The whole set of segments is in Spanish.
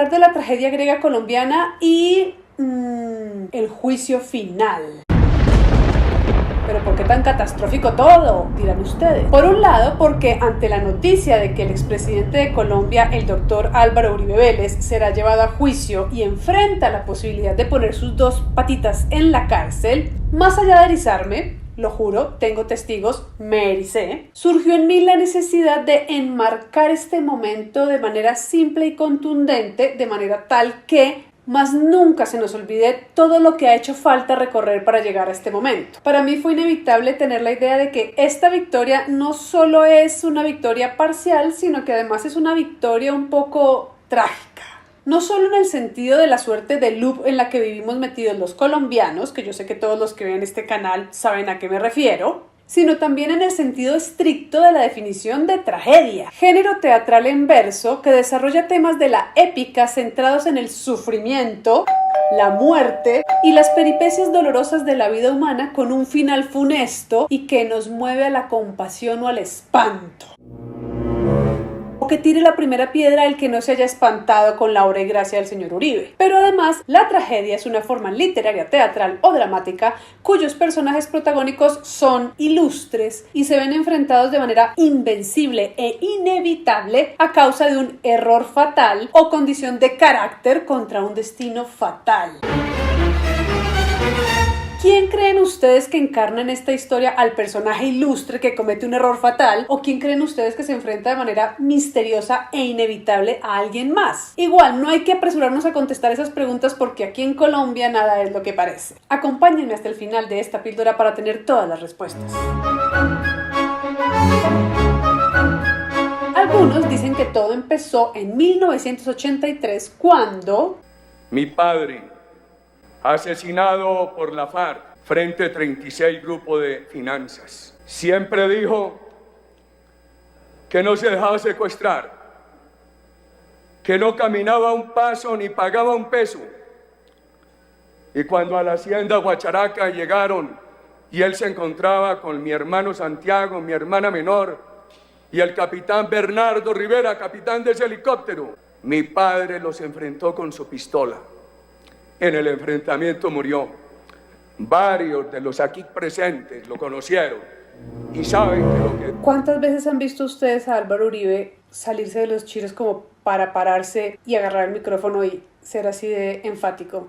hablar de la tragedia griega colombiana y el juicio final. ¿Pero por qué tan catastrófico todo?, dirán ustedes. Por un lado, porque ante la noticia de que el expresidente de Colombia, el doctor Álvaro Uribe Vélez, será llevado a juicio y enfrenta la posibilidad de poner sus dos patitas en la cárcel, más allá de erizarme, lo juro, tengo testigos, me ericé, surgió en mí la necesidad de enmarcar este momento de manera simple y contundente, de manera tal que más nunca se nos olvide todo lo que ha hecho falta recorrer para llegar a este momento. Para mí fue inevitable tener la idea de que esta victoria no solo es una victoria parcial, sino que además es una victoria un poco trágica. No solo en el sentido de la suerte de loop en la que vivimos metidos los colombianos, que yo sé que todos los que ven este canal saben a qué me refiero, sino también en el sentido estricto de la definición de tragedia, género teatral en verso que desarrolla temas de la épica centrados en el sufrimiento, la muerte y las peripecias dolorosas de la vida humana con un final funesto y que nos mueve a la compasión o al espanto. O que tire la primera piedra el que no se haya espantado con la obra y gracia del señor Uribe. Pero además, la tragedia es una forma literaria, teatral o dramática cuyos personajes protagónicos son ilustres y se ven enfrentados de manera invencible e inevitable a causa de un error fatal o condición de carácter contra un destino fatal. ¿Quién creen ustedes que encarna en esta historia al personaje ilustre que comete un error fatal? ¿O quién creen ustedes que se enfrenta de manera misteriosa e inevitable a alguien más? Igual, no hay que apresurarnos a contestar esas preguntas porque aquí en Colombia nada es lo que parece. Acompáñenme hasta el final de esta píldora para tener todas las respuestas. Algunos dicen que todo empezó en 1983 cuando mi padre, asesinado por la FARC frente a 36 grupos de finanzas, siempre dijo que no se dejaba secuestrar, que no caminaba un paso ni pagaba un peso. Y cuando a la hacienda Guacharaca llegaron y él se encontraba con mi hermano Santiago, mi hermana menor, y el capitán Bernardo Rivera, capitán de ese helicóptero, mi padre los enfrentó con su pistola. En el enfrentamiento murió. Varios de los aquí presentes lo conocieron y saben que lo que... ¿Cuántas veces han visto ustedes a Álvaro Uribe salirse de los chiros como para pararse y agarrar el micrófono y ser así de enfático?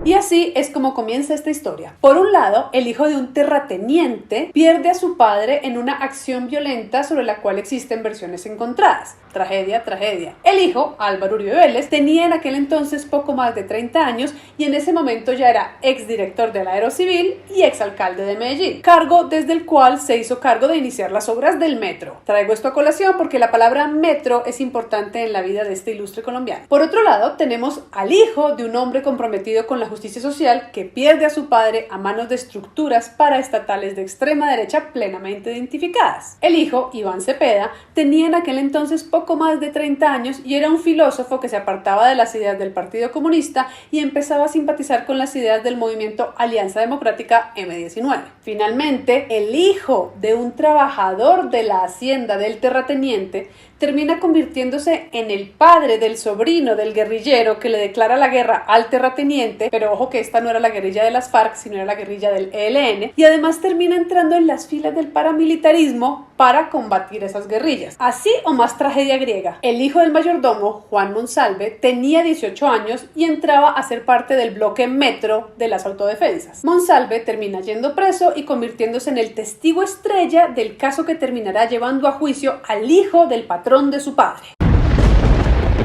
Y así es como comienza esta historia. Por un lado, el hijo de un terrateniente pierde a su padre en una acción violenta sobre la cual existen versiones encontradas. Tragedia, tragedia. El hijo, Álvaro Uribe Vélez, tenía en aquel entonces poco más de 30 años y en ese momento ya era exdirector del Aerocivil y exalcalde de Medellín, cargo desde el cual se hizo cargo de iniciar las obras del metro. Traigo esto a colación porque la palabra metro es importante en la vida de este ilustre colombiano. Por otro lado, tenemos al hijo de un hombre comprometido con la justicia social que pierde a su padre a manos de estructuras paraestatales de extrema derecha plenamente identificadas. El hijo, Iván Cepeda, tenía en aquel entonces poco más de 30 años y era un filósofo que se apartaba de las ideas del Partido Comunista y empezaba a simpatizar con las ideas del movimiento Alianza Democrática M19. Finalmente, el hijo de un trabajador de la hacienda del terrateniente termina convirtiéndose en el padre del sobrino del guerrillero que le declara la guerra al terrateniente, pero ojo que esta no era la guerrilla de las FARC, sino era la guerrilla del ELN, y además termina entrando en las filas del paramilitarismo para combatir esas guerrillas. Así o más tragedia griega. El hijo del mayordomo, Juan Monsalve, tenía 18 años y entraba a ser parte del bloque metro de las autodefensas. Monsalve termina yendo preso y convirtiéndose en el testigo estrella del caso que terminará llevando a juicio al hijo del patrón de su padre.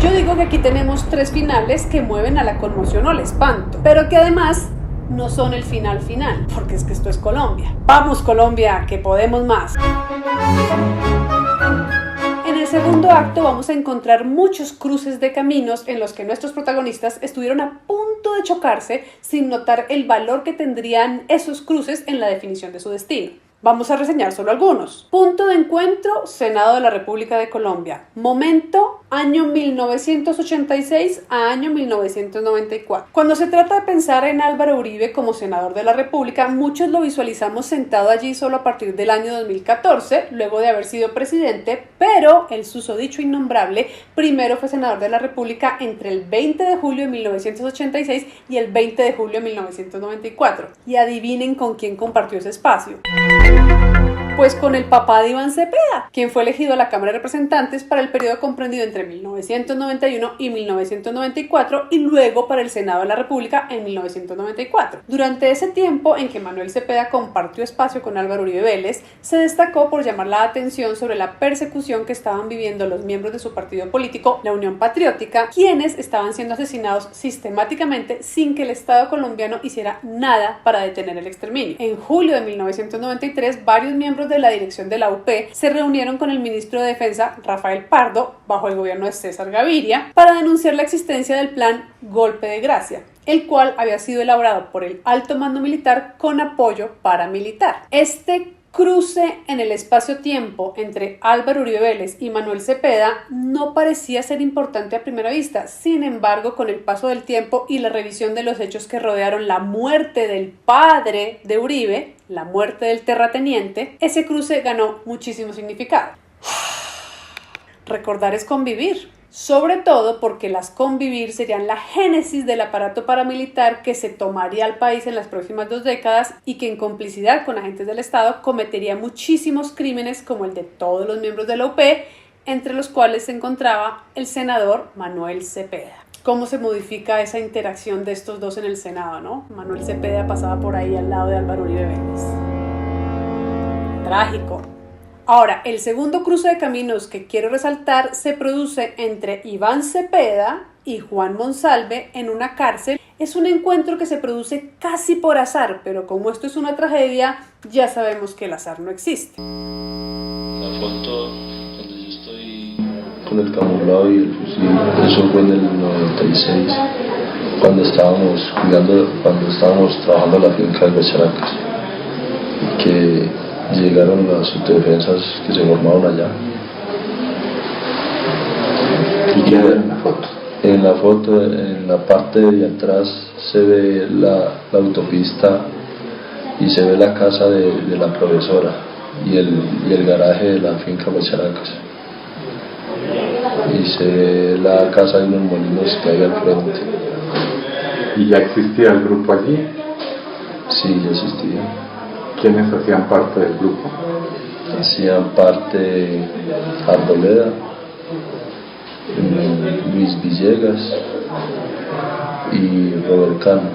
Yo digo que aquí tenemos tres finales que mueven a la conmoción o al espanto, pero que además no son el final final, porque es que esto es Colombia. ¡Vamos Colombia, que podemos más! En el segundo acto vamos a encontrar muchos cruces de caminos en los que nuestros protagonistas estuvieron a punto de chocarse sin notar el valor que tendrían esos cruces en la definición de su destino. Vamos a reseñar solo algunos. Punto de encuentro, Senado de la República de Colombia. Momento, año 1986 a año 1994. Cuando se trata de pensar en Álvaro Uribe como senador de la República, muchos lo visualizamos sentado allí solo a partir del año 2014, luego de haber sido presidente, pero el susodicho innombrable primero fue senador de la República entre el 20 de julio de 1986 y el 20 de julio de 1994. Y adivinen con quién compartió ese espacio. Pues con el papá de Iván Cepeda, quien fue elegido a la Cámara de Representantes para el periodo comprendido entre 1991 y 1994 y luego para el Senado de la República en 1994. Durante ese tiempo en que Manuel Cepeda compartió espacio con Álvaro Uribe Vélez, se destacó por llamar la atención sobre la persecución que estaban viviendo los miembros de su partido político, la Unión Patriótica, quienes estaban siendo asesinados sistemáticamente sin que el Estado colombiano hiciera nada para detener el exterminio. En julio de 1993, varios miembros de la dirección de la UP se reunieron con el ministro de Defensa, Rafael Pardo, bajo el gobierno de César Gaviria, para denunciar la existencia del plan Golpe de Gracia, el cual había sido elaborado por el alto mando militar con apoyo paramilitar. Este cruce en el espacio-tiempo entre Álvaro Uribe Vélez y Manuel Cepeda no parecía ser importante a primera vista. Sin embargo, con el paso del tiempo y la revisión de los hechos que rodearon la muerte del padre de Uribe, la muerte del terrateniente, ese cruce ganó muchísimo significado. Recordar es convivir, sobre todo porque las convivir serían la génesis del aparato paramilitar que se tomaría al país en las próximas 2 décadas y que en complicidad con agentes del Estado cometería muchísimos crímenes como el de todos los miembros de la UP, entre los cuales se encontraba el senador Manuel Cepeda. ¿Cómo se modifica esa interacción de estos dos en el Senado, no? Manuel Cepeda pasaba por ahí al lado de Álvaro Uribe Vélez. Trágico. Ahora, el segundo cruce de caminos que quiero resaltar se produce entre Iván Cepeda y Juan Monsalve en una cárcel. Es un encuentro que se produce casi por azar, pero como esto es una tragedia, ya sabemos que el azar no existe. La foto donde yo estoy con el camuflado y el fusil, eso fue en el 96, cuando estábamos trabajando en la finca de Guacharacas, que llegaron las autodefensas que se formaron allá. ¿Y qué era en la foto? En la parte de atrás se ve la autopista y se ve la casa de la profesora y el garaje de la finca Guacharacas. Y se ve la casa de unos molinos que hay al frente. ¿Y ya existía el grupo allí? Sí, ya existía. ¿Quiénes hacían parte del grupo? Hacían parte Arboleda, Luis Villegas y Robert Cano.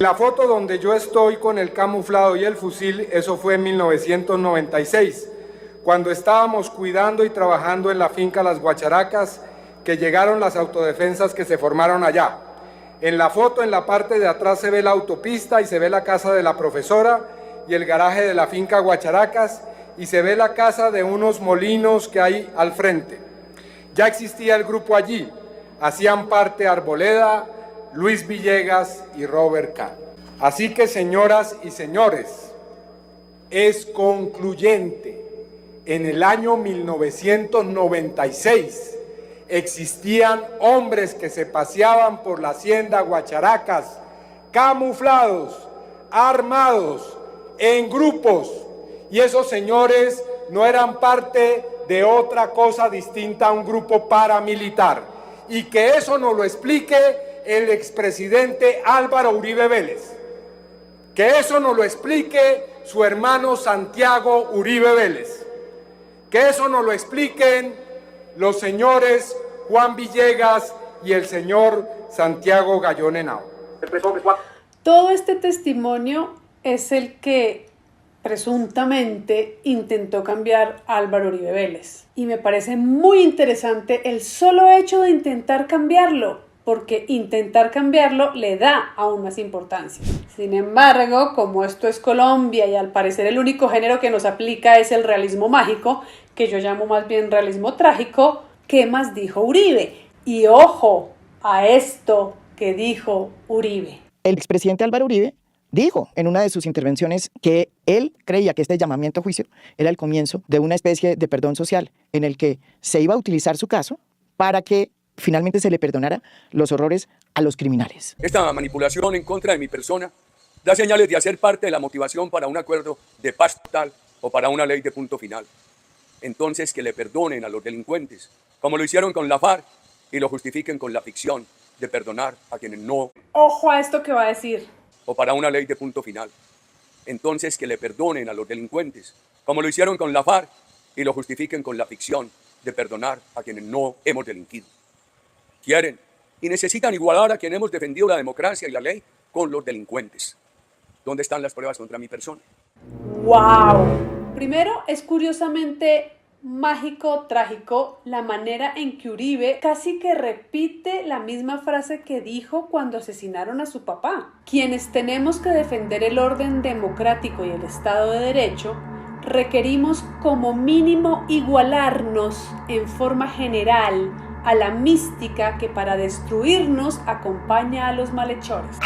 La foto donde yo estoy con el camuflado y el fusil, eso fue en 1996, cuando estábamos cuidando y trabajando en la finca Las Guacharacas, que llegaron las autodefensas que se formaron allá. En la foto, en la parte de atrás, se ve la autopista y se ve la casa de la profesora y el garaje de la finca Guacharacas y se ve la casa de unos molinos que hay al frente. Ya existía el grupo allí. Hacían parte Arboleda, Luis Villegas y Robert Cano. Así que, señoras y señores, es concluyente. En el año 1996, existían hombres que se paseaban por la hacienda Guacharacas, camuflados, armados, en grupos, y esos señores no eran parte de otra cosa distinta a un grupo paramilitar, y que eso nos lo explique el expresidente Álvaro Uribe Vélez, que eso nos lo explique su hermano Santiago Uribe Vélez, que eso nos lo expliquen los señores Juan Villegas y el señor Santiago Gallón Henao. Todo este testimonio es el que presuntamente intentó cambiar Álvaro Uribe Vélez. Y me parece muy interesante el solo hecho de intentar cambiarlo, porque intentar cambiarlo le da aún más importancia. Sin embargo, como esto es Colombia y al parecer el único género que nos aplica es el realismo mágico, que yo llamo más bien realismo trágico, ¿qué más dijo Uribe? Y ojo a esto que dijo Uribe. El expresidente Álvaro Uribe dijo en una de sus intervenciones que él creía que este llamamiento a juicio era el comienzo de una especie de perdón social en el que se iba a utilizar su caso para que finalmente se le perdonara los horrores a los criminales. Esta manipulación en contra de mi persona da señales de hacer parte de la motivación para un acuerdo de paz total o para una ley de punto final. Entonces que le perdonen a los delincuentes, como lo hicieron con la FARC, y lo justifiquen con la ficción de perdonar a quienes no. Ojo a esto que va a decir. O para una ley de punto final. Entonces que le perdonen a los delincuentes, como lo hicieron con la FARC, y lo justifiquen con la ficción de perdonar a quienes no hemos delinquido. Quieren y necesitan igualar a quienes hemos defendido la democracia y la ley con los delincuentes. ¿Dónde están las pruebas contra mi persona? ¡Wow! Primero, es curiosamente mágico, trágico, la manera en que Uribe casi que repite la misma frase que dijo cuando asesinaron a su papá. Quienes tenemos que defender el orden democrático y el Estado de Derecho, requerimos como mínimo igualarnos en forma general a la mística que para destruirnos acompaña a los malhechores.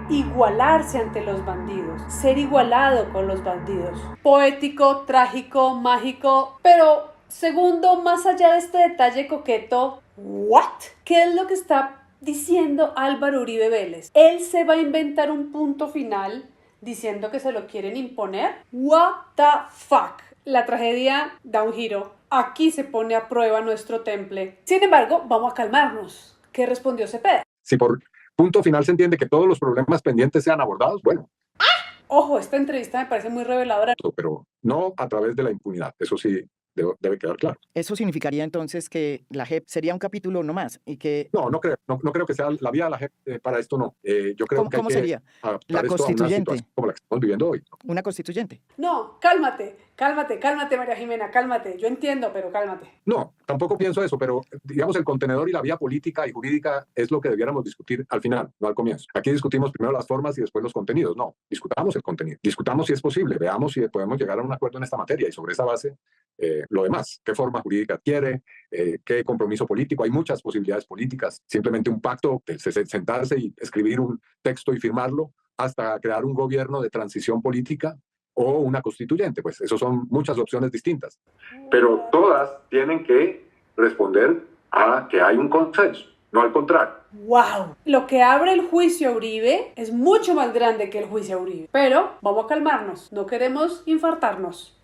Igualarse ante los bandidos, ser igualado con los bandidos. Poético, trágico, mágico, pero segundo, más allá de este detalle coqueto, ¿what? ¿Qué es lo que está diciendo Álvaro Uribe Vélez? ¿Él se va a inventar un punto final diciendo que se lo quieren imponer? What the fuck? La tragedia da un giro. Aquí se pone a prueba nuestro temple. Sin embargo, vamos a calmarnos. ¿Qué respondió Cepeda? Si por punto final se entiende que todos los problemas pendientes sean abordados, bueno. Ojo, esta entrevista me parece muy reveladora. Pero no a través de la impunidad, eso sí debe quedar claro. Eso significaría entonces que la JEP sería un capítulo no más y que... No creo que sea la vía de la JEP para esto, no. Yo creo que hay ¿Cómo que sería? adaptar La esto a una constituyente. situación como la que estamos viviendo hoy. Una constituyente. No, cálmate, María Jimena, cálmate. Yo entiendo, pero cálmate. No, tampoco pienso eso, pero digamos el contenedor y la vía política y jurídica es lo que debiéramos discutir al final, no al comienzo. Aquí discutimos primero las formas y después los contenidos. No, discutamos el contenido. Discutamos si es posible, veamos si podemos llegar a un acuerdo en esta materia y sobre esa base lo demás. ¿Qué forma jurídica adquiere? ¿Qué compromiso político? Hay muchas posibilidades políticas. Simplemente un pacto, sentarse y escribir un texto y firmarlo hasta crear un gobierno de transición política o una constituyente, pues eso son muchas opciones distintas. Pero todas tienen que responder a que hay un consenso, no al contrario. ¡Wow! Lo que abre el juicio a Uribe es mucho más grande que el juicio a Uribe. Pero vamos a calmarnos, no queremos infartarnos.